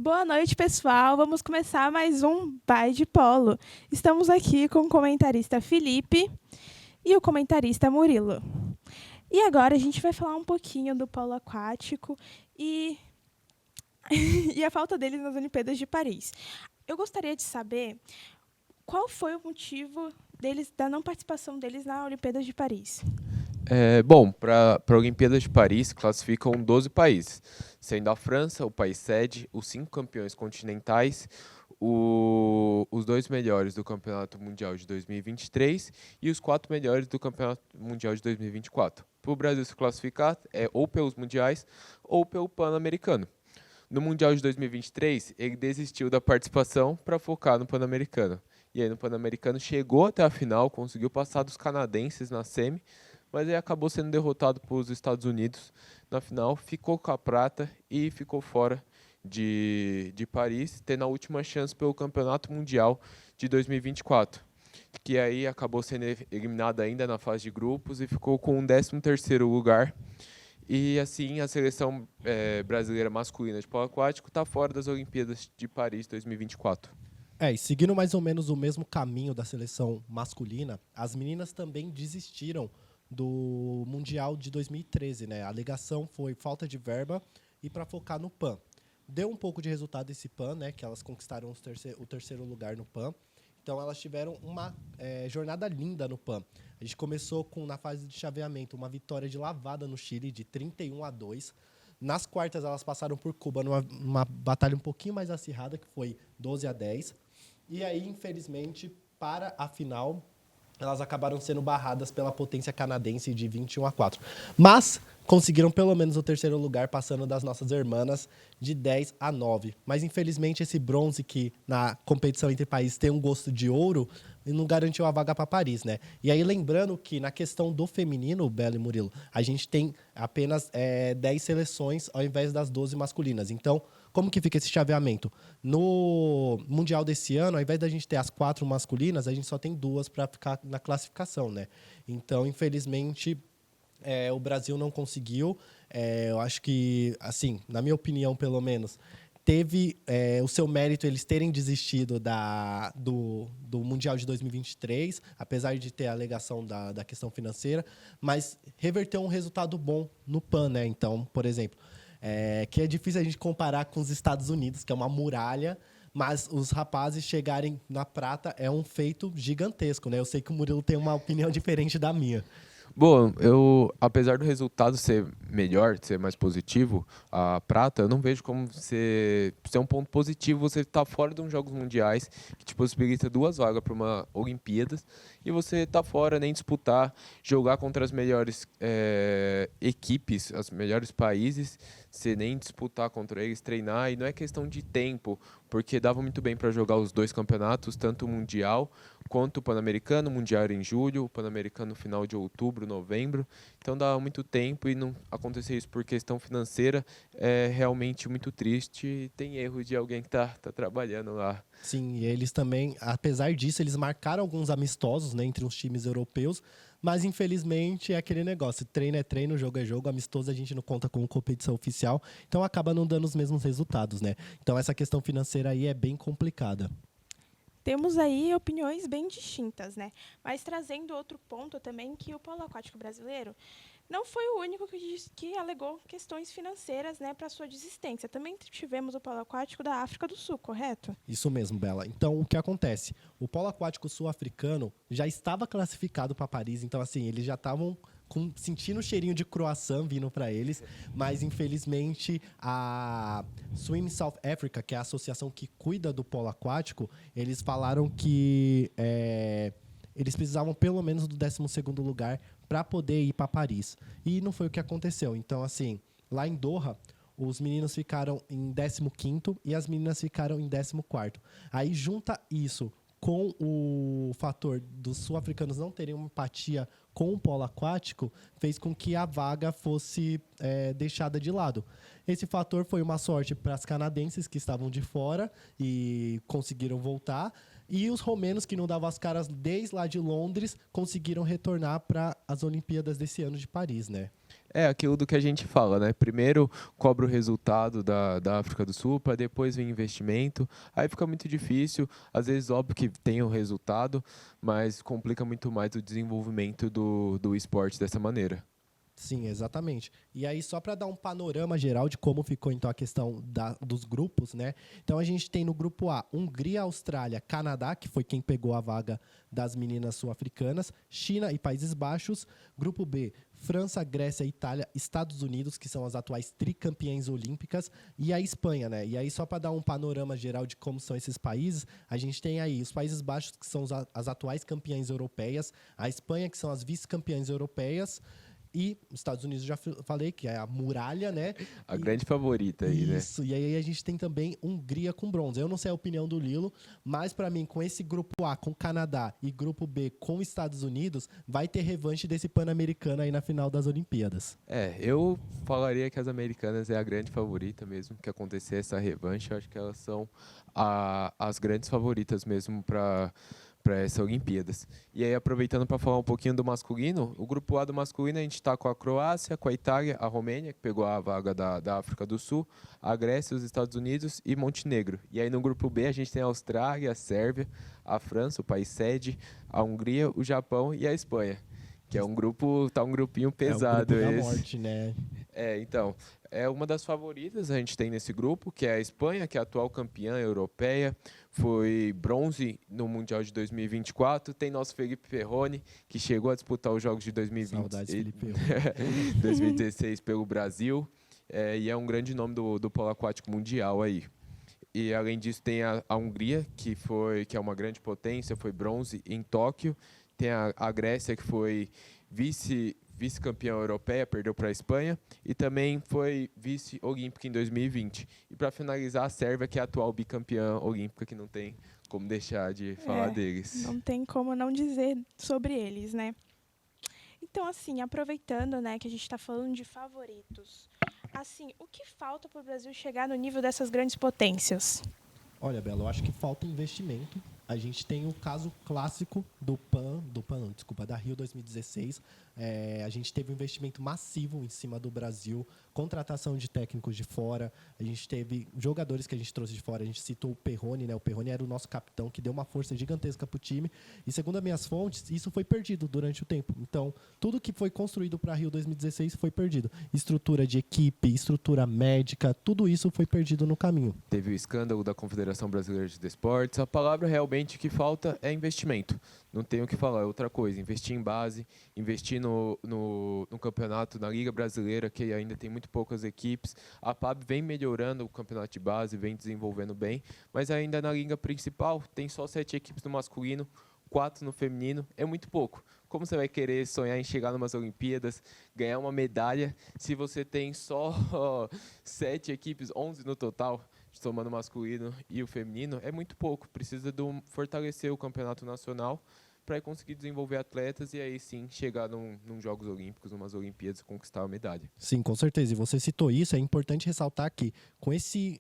Boa noite, pessoal. Vamos começar mais um Bai de Polo. Estamos aqui com o comentarista Felipe e o comentarista Murilo. E agora a gente vai falar um pouquinho do polo aquático e, e a falta deles nas Olimpíadas de Paris. Eu gostaria de saber qual foi o motivo da não participação deles na Olimpíadas de Paris. Para a Olimpíada de Paris classificam 12 países, sendo a França o país sede, os 5 campeões continentais, os 2 melhores do Campeonato Mundial de 2023 e os 4 melhores do Campeonato Mundial de 2024. Para o Brasil se classificar, é ou pelos mundiais ou pelo Pan-Americano. No Mundial de 2023, ele desistiu da participação para focar no Pan-Americano. E aí no Pan-Americano chegou até a final, conseguiu passar dos canadenses na semi, mas aí acabou sendo derrotado pelos Estados Unidos na final, ficou com a prata e ficou fora de Paris, tendo a última chance pelo Campeonato Mundial de 2024, que aí acabou sendo eliminado ainda na fase de grupos e ficou com o 13º lugar. E assim, a seleção brasileira masculina de polo aquático está fora das Olimpíadas de Paris 2024. E seguindo mais ou menos o mesmo caminho da seleção masculina, as meninas também desistiram do Mundial de 2013, né? A alegação foi falta de verba e para focar no PAN. Deu um pouco de resultado esse PAN, né? Que elas conquistaram o terceiro lugar no PAN. Então, elas tiveram uma jornada linda no PAN. A gente começou na fase de chaveamento, uma vitória de lavada no Chile, de 31-2. Nas quartas, elas passaram por Cuba numa batalha um pouquinho mais acirrada, que foi 12-10. E aí, infelizmente, para a final, elas acabaram sendo barradas pela potência canadense de 21-4. Mas conseguiram pelo menos o terceiro lugar, passando das nossas irmãs de 10-9. Mas, infelizmente, esse bronze, que na competição entre países tem um gosto de ouro, não garantiu a vaga para Paris, né? E aí, lembrando que na questão do feminino, Bela e Murilo, a gente tem apenas 10 seleções ao invés das 12 masculinas. Então, como que fica esse chaveamento? No Mundial desse ano, ao invés da gente ter as 4 masculinas, a gente só tem 2 para ficar na classificação, né? Então, infelizmente, o Brasil não conseguiu. Eu acho que, assim, na minha opinião, pelo menos, teve o seu mérito eles terem desistido do Mundial de 2023, apesar de ter a alegação da questão financeira, mas reverteu um resultado bom no PAN, né? Então, por exemplo, que é difícil a gente comparar com os Estados Unidos, que é uma muralha, mas os rapazes chegarem na prata é um feito gigantesco, né? Eu sei que o Murilo tem uma opinião diferente da minha. Bom, apesar do resultado ser melhor, ser mais positivo, a prata, eu não vejo como ser um ponto positivo você estar fora de uns Jogos Mundiais, que te possibilita 2 vagas para uma Olimpíadas, e você estar fora, nem disputar, jogar contra as melhores equipes, os melhores países, você nem disputar contra eles, treinar, e não é questão de tempo, porque dava muito bem para jogar os 2 campeonatos, tanto o Mundial quanto o Pan-Americano. O Mundial era em julho, o Pan-Americano no final de outubro, novembro. Então dava muito tempo e não acontecer isso por questão financeira é realmente muito triste e tem erro de alguém que tá trabalhando lá. Sim, e eles também, apesar disso, eles marcaram alguns amistosos, né, entre os times europeus, mas infelizmente é aquele negócio, treino é treino, jogo é jogo, amistoso a gente não conta como competição oficial, então acaba não dando os mesmos resultados, né? Então essa questão financeira aí é bem complicada. Temos aí opiniões bem distintas, né? Mas trazendo outro ponto também, que o polo aquático brasileiro não foi o único que alegou questões financeiras, né, para sua desistência. Também tivemos o polo aquático da África do Sul, correto? Isso mesmo, Bela. Então, o que acontece? O polo aquático sul-africano já estava classificado para Paris, então, assim, eles já estavam sentindo o cheirinho de croissant vindo para eles, mas, infelizmente, a Swim South Africa, que é a associação que cuida do polo aquático, eles falaram que eles precisavam pelo menos do 12º lugar para poder ir para Paris. E não foi o que aconteceu. Então, assim, lá em Doha, os meninos ficaram em 15º e as meninas ficaram em 14º. Aí junta isso com o fator dos sul-africanos não terem uma empatia com o polo aquático, fez com que a vaga fosse deixada de lado. Esse fator foi uma sorte para as canadenses que estavam de fora e conseguiram voltar, e os romenos, que não davam as caras desde lá de Londres, conseguiram retornar para as Olimpíadas desse ano de Paris, né? É aquilo do que a gente fala, né? Primeiro cobra o resultado da África do Sul, para depois vir investimento. Aí fica muito difícil. Às vezes, óbvio que tem o resultado, mas complica muito mais o desenvolvimento do esporte dessa maneira. Sim, exatamente. E aí, só para dar um panorama geral de como ficou então a questão dos grupos, né? Então a gente tem no grupo A Hungria, Austrália, Canadá, que foi quem pegou a vaga das meninas sul-africanas, China e Países Baixos. Grupo B, França, Grécia, Itália, Estados Unidos, que são as atuais tricampeãs olímpicas, e a Espanha, né? E aí, só para dar um panorama geral de como são esses países, a gente tem aí os Países Baixos, que são as atuais campeãs europeias, a Espanha, que são as vice-campeãs europeias, e os Estados Unidos, já falei, que é a muralha, né? A grande favorita aí, né? Isso, e aí a gente tem também Hungria com bronze. Eu não sei a opinião do Lilo, mas para mim, com esse grupo A, com Canadá, e grupo B, com Estados Unidos, vai ter revanche desse Pan-Americano aí na final das Olimpíadas. Eu falaria que as americanas é a grande favorita mesmo, que acontecer essa revanche. Eu acho que elas são as grandes favoritas mesmo para essa Olimpíadas. E aí, aproveitando para falar um pouquinho do masculino, o grupo A do masculino a gente está com a Croácia, com a Itália, a Romênia, que pegou a vaga da África do Sul, a Grécia, os Estados Unidos e Montenegro. E aí no grupo B a gente tem a Austrália, a Sérvia, a França, o país sede, a Hungria, o Japão e a Espanha. Que é um grupinho pesado é o grupo da esse. morte, né? Então, é uma das favoritas a gente tem nesse grupo, que é a Espanha, que é a atual campeã europeia, foi bronze no Mundial de 2024. Tem nosso Felipe Ferroni, que chegou a disputar os Jogos de 2020, Saudades, Felipe. 2016 pelo Brasil, e é um grande nome do polo aquático mundial aí. E além disso tem a Hungria, que é uma grande potência, foi bronze em Tóquio. Tem a Grécia, que foi vice-campeã europeia, perdeu para a Espanha, e também foi vice-olímpica em 2020. E para finalizar, a Sérvia, que é a atual bicampeã olímpica, que não tem como deixar de falar deles. Não tem como não dizer sobre eles, né? Então, assim, aproveitando, né, que a gente está falando de favoritos, assim, o que falta para o Brasil chegar no nível dessas grandes potências? Olha, Bela, eu acho que falta investimento. A gente tem o caso clássico da Rio 2016. A gente teve um investimento massivo em cima do Brasil, contratação de técnicos de fora, a gente teve jogadores que a gente trouxe de fora, a gente citou o Perrone, né? O Perrone era o nosso capitão, que deu uma força gigantesca para o time, e segundo as minhas fontes, isso foi perdido durante o tempo. Então, tudo que foi construído para Rio 2016 foi perdido. Estrutura de equipe, estrutura médica, tudo isso foi perdido no caminho. Teve o escândalo da Confederação Brasileira de Desportos. A palavra realmente que falta é investimento. Não tenho o que falar, é outra coisa. Investir em base, investir no campeonato, na Liga Brasileira, que ainda tem muito poucas equipes. A PAB vem melhorando o campeonato de base, vem desenvolvendo bem, mas ainda na Liga principal tem só 7 equipes no masculino, 4 no feminino, é muito pouco. Como você vai querer sonhar em chegar numas Olimpíadas, ganhar uma medalha, se você tem só 7 equipes, 11 no total, somando o masculino e o feminino? É muito pouco. Precisa fortalecer o campeonato nacional para conseguir desenvolver atletas e aí sim chegar num Jogos Olímpicos, numas Olimpíadas e conquistar a medalha. Sim, com certeza. E você citou isso, é importante ressaltar que com esse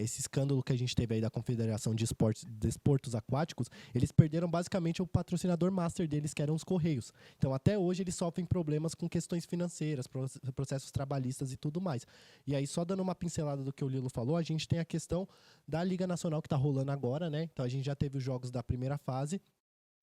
escândalo que a gente teve aí da Confederação de Desportos Aquáticos, eles perderam basicamente o patrocinador master deles, que eram os Correios. Então, até hoje, eles sofrem problemas com questões financeiras, processos trabalhistas e tudo mais. E aí, só dando uma pincelada do que o Lilo falou, a gente tem a questão da Liga Nacional que está rolando agora, né? Então, a gente já teve os jogos da primeira fase.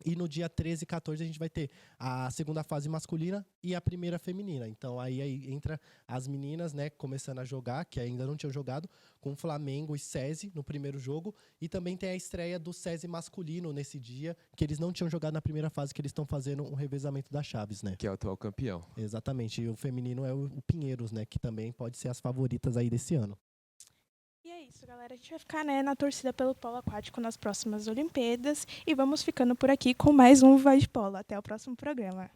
E no dia 13 e 14 a gente vai ter a segunda fase masculina e a primeira feminina. Então aí entra as meninas, né, começando a jogar, que ainda não tinham jogado, com Flamengo e SESI no primeiro jogo. E também tem a estreia do SESI masculino nesse dia, que eles não tinham jogado na primeira fase, que eles estão fazendo um revezamento das chaves, né? Que é o atual campeão. Exatamente. E o feminino é o Pinheiros, né, que também pode ser as favoritas aí desse ano. E é isso, galera. A gente vai ficar, né, na torcida pelo polo aquático nas próximas Olimpíadas. E vamos ficando por aqui com mais um Vai de Polo. Até o próximo programa.